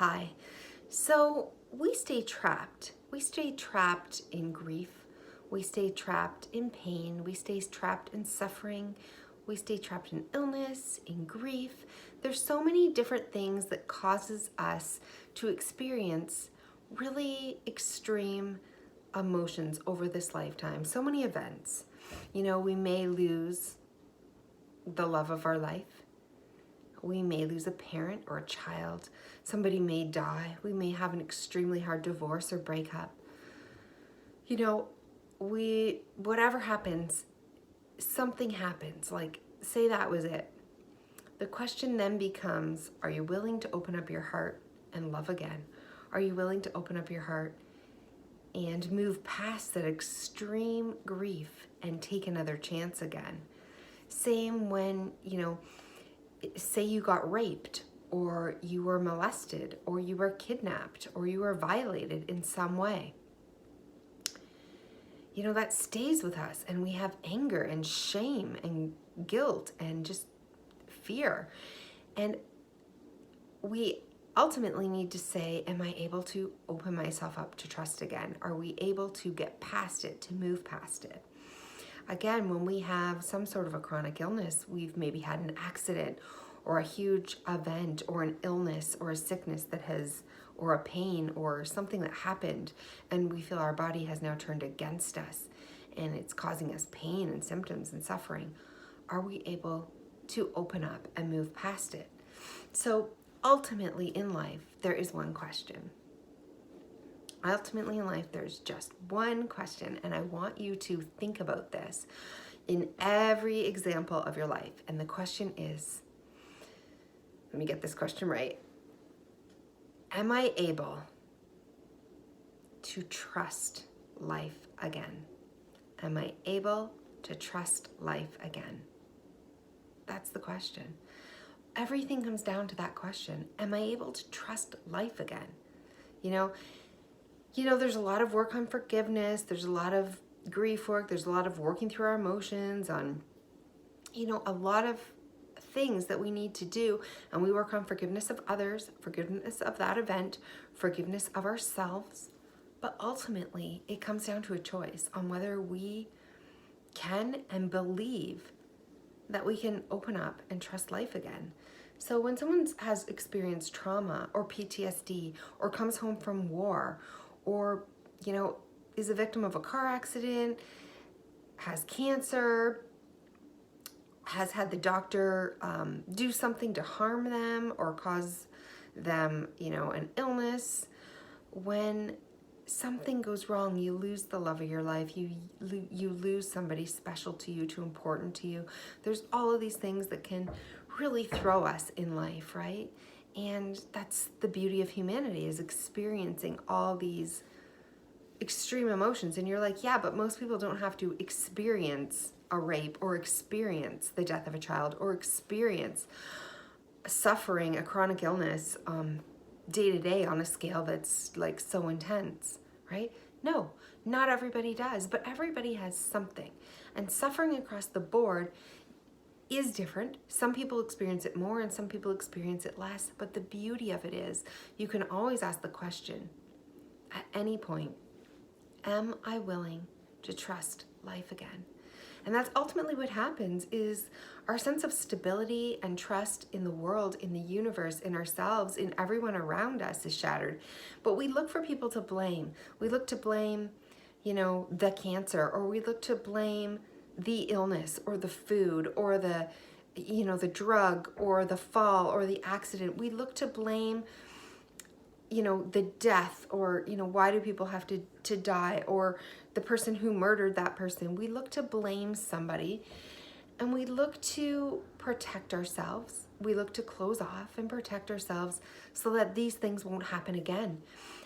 Hi. So we stay trapped. We stay trapped in grief. We stay trapped in pain. We stay trapped in suffering. We stay trapped in illness, in grief. There's so many different things that causes us to experience really extreme emotions over this lifetime. So many events. We may lose the love of our life. We may lose a parent or a child. Somebody may die. We may have an extremely hard divorce or breakup. Whatever happens, something happens. Like, say that was it. The question then becomes, are you willing to open up your heart and love again? Are you willing to open up your heart and move past that extreme grief and take another chance again? Same when, say you got raped, or you were molested, or you were kidnapped, or you were violated in some way. That stays with us, and we have anger and shame and guilt and just fear. And we ultimately need to say, am I able to open myself up to trust again? Are we able to get past it, to move past it? Again, when we have some sort of a chronic illness, we've maybe had an accident or a huge event or an illness or a sickness or a pain or something that happened, and we feel our body has now turned against us and it's causing us pain and symptoms and suffering. Are we able to open up and move past it? So ultimately in life, there is one question. Ultimately in life, there's just one question, and I want you to think about this in every example of your life. And the question is, let me get this question right. Am I able to trust life again? Am I able to trust life again? That's the question. Everything comes down to that question. Am I able to trust life again? There's a lot of work on forgiveness. There's a lot of grief work. There's a lot of working through our emotions on, a lot of things that we need to do. And we work on forgiveness of others, forgiveness of that event, forgiveness of ourselves. But ultimately, it comes down to a choice on whether we can and believe that we can open up and trust life again. So when someone has experienced trauma or PTSD or comes home from war or, is a victim of a car accident, has cancer, has had the doctor do something to harm them or cause them, an illness. When something goes wrong, you lose the love of your life. You lose somebody special to you, too important to you. There's all of these things that can really throw us in life, right? And that's the beauty of humanity, is experiencing all these extreme emotions. And you're like, yeah, but most people don't have to experience a rape or experience the death of a child or experience suffering, a chronic illness day to day on a scale that's like so intense, right? No, not everybody does, but everybody has something. And suffering across the board is different. Some people experience it more and some people experience it less. But the beauty of it is you can always ask the question at any point, am I willing to trust life again? And that's ultimately what happens, is our sense of stability and trust in the world, in the universe, in ourselves, in everyone around us is shattered. But we look for people to blame. We look to blame, the cancer, or we look to blame the illness or the food or the drug or the fall or the accident. We look to blame the death, or why do people have to die, or the person who murdered that person. We look to blame somebody, and we look to protect ourselves. We look to close off and protect ourselves so that these things won't happen again.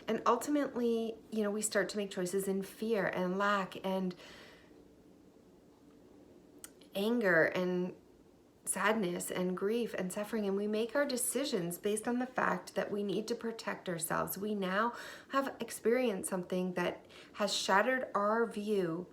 And ultimately, we start to make choices in fear and lack and anger and sadness and grief and suffering, and we make our decisions based on the fact that we need to protect ourselves. We now have experienced something that has shattered our view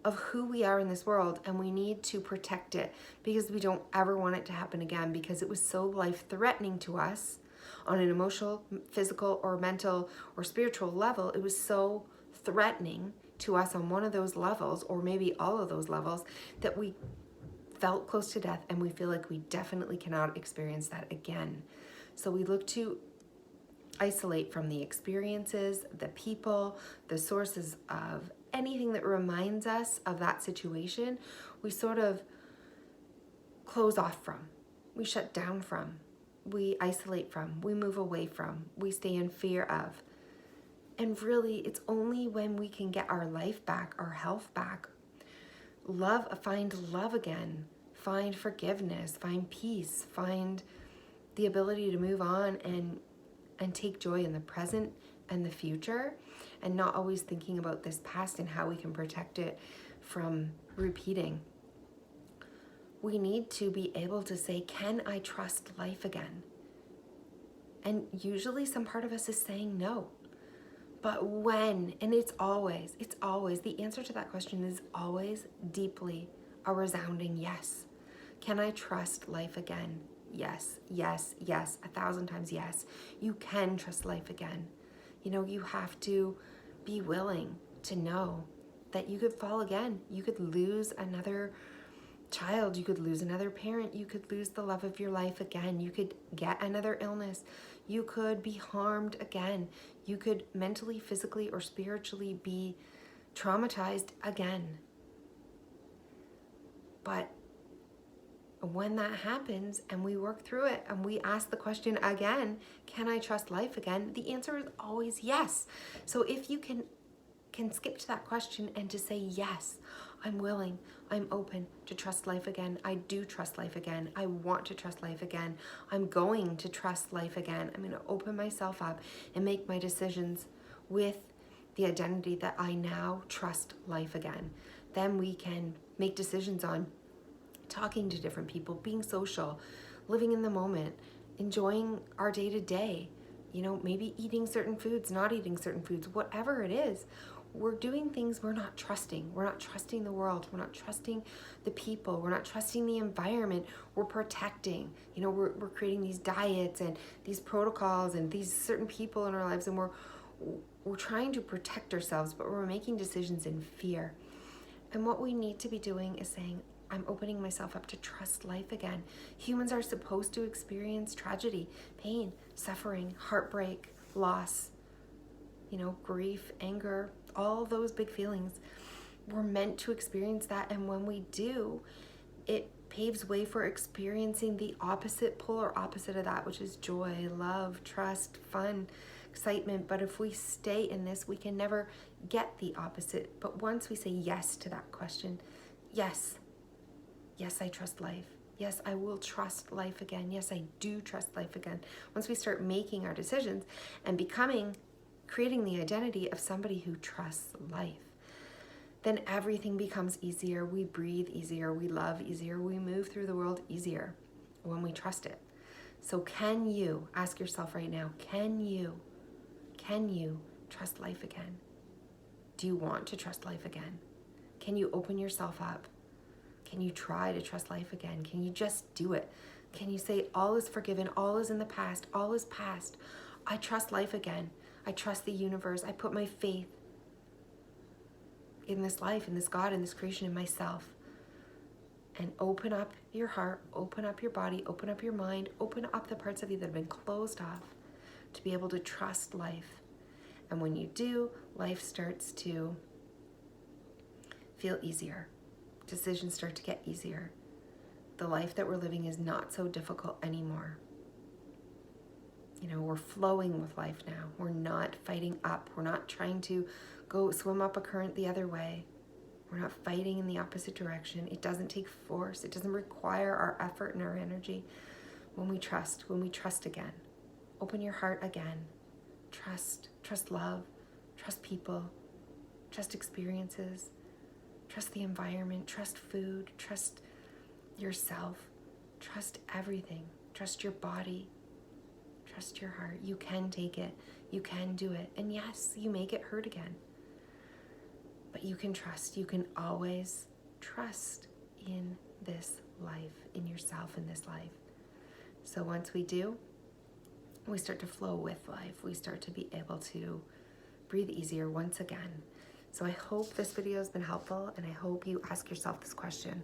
of who we are in this world, and we need to protect it because we don't ever want it to happen again, because it was so life-threatening to us on an emotional, physical, or mental, or spiritual level, it was so threatening to us on one of those levels, or maybe all of those levels, that we felt close to death, and we feel like we definitely cannot experience that again. So we look to isolate from the experiences, the people, the sources of anything that reminds us of that situation. We sort of close off from, we shut down from, we isolate from, we move away from, we stay in fear of. And really, it's only when we can get our life back, our health back, find love again, find forgiveness, find peace, find the ability to move on and take joy in the present and the future, and not always thinking about this past and how we can protect it from repeating. We need to be able to say, can I trust life again? And usually some part of us is saying no. But when, and it's always, the answer to that question is always deeply a resounding yes. Can I trust life again? Yes, yes, yes, 1,000 times yes. You can trust life again. You know, you have to be willing to know that you could fall again. You could lose another child, you could lose another parent, you could lose the love of your life again, you could get another illness, you could be harmed again, you could mentally, physically, or spiritually be traumatized again. But when that happens and we work through it and we ask the question again, can I trust life again? The answer is always yes. So if you can skip to that question and to say, yes, I'm willing, I'm open to trust life again. I do trust life again. I want to trust life again. I'm going to trust life again. I'm going to open myself up and make my decisions with the identity that I now trust life again. Then we can make decisions on talking to different people, being social, living in the moment, enjoying our day-to-day, you know, maybe eating certain foods, not eating certain foods, whatever it is. We're doing things we're not trusting. We're not trusting the world. We're not trusting the people. We're not trusting the environment. We're protecting. You know, we're creating these diets and these protocols and these certain people in our lives, and we're trying to protect ourselves, but we're making decisions in fear. And what we need to be doing is saying, I'm opening myself up to trust life again. Humans are supposed to experience tragedy, pain, suffering, heartbreak, loss, you know, grief, anger, all those big feelings. We're meant to experience that, and when we do, it paves way for experiencing the opposite, polar opposite of that, which is joy, love, trust, fun, excitement. But if we stay in this, we can never get the opposite. But once we say yes to that question, yes, I trust life. Yes, I will trust life again. Yes, I do trust life again. Once we start making our decisions and creating the identity of somebody who trusts life, then everything becomes easier. We breathe easier. We love easier. We move through the world easier when we trust it. So can you, ask yourself right now, can you trust life again? Do you want to trust life again? Can you open yourself up? Can you try to trust life again? Can you just do it? Can you say, all is forgiven, all is in the past, all is past. I trust life again. I trust the universe. I put my faith in this life, in this God, in this creation, in myself. And open up your heart, open up your body, open up your mind, open up the parts of you that have been closed off to be able to trust life. And when you do, life starts to feel easier. Decisions start to get easier. The life that we're living is not so difficult anymore. You know, we're flowing with life now. We're not fighting up. We're not trying to go swim up a current the other way. We're not fighting in the opposite direction. It doesn't take force. It doesn't require our effort and our energy. When we trust again, open your heart again. Trust love, trust people, trust experiences, trust the environment, trust food, trust yourself, trust everything, trust your body, trust your heart. You can take it, you can do it. And yes, you may get hurt again, but you can trust. You can always trust in this life, in yourself in this life. So once we do, we start to flow with life. We start to be able to breathe easier once again. So I hope this video has been helpful, and I hope you ask yourself this question: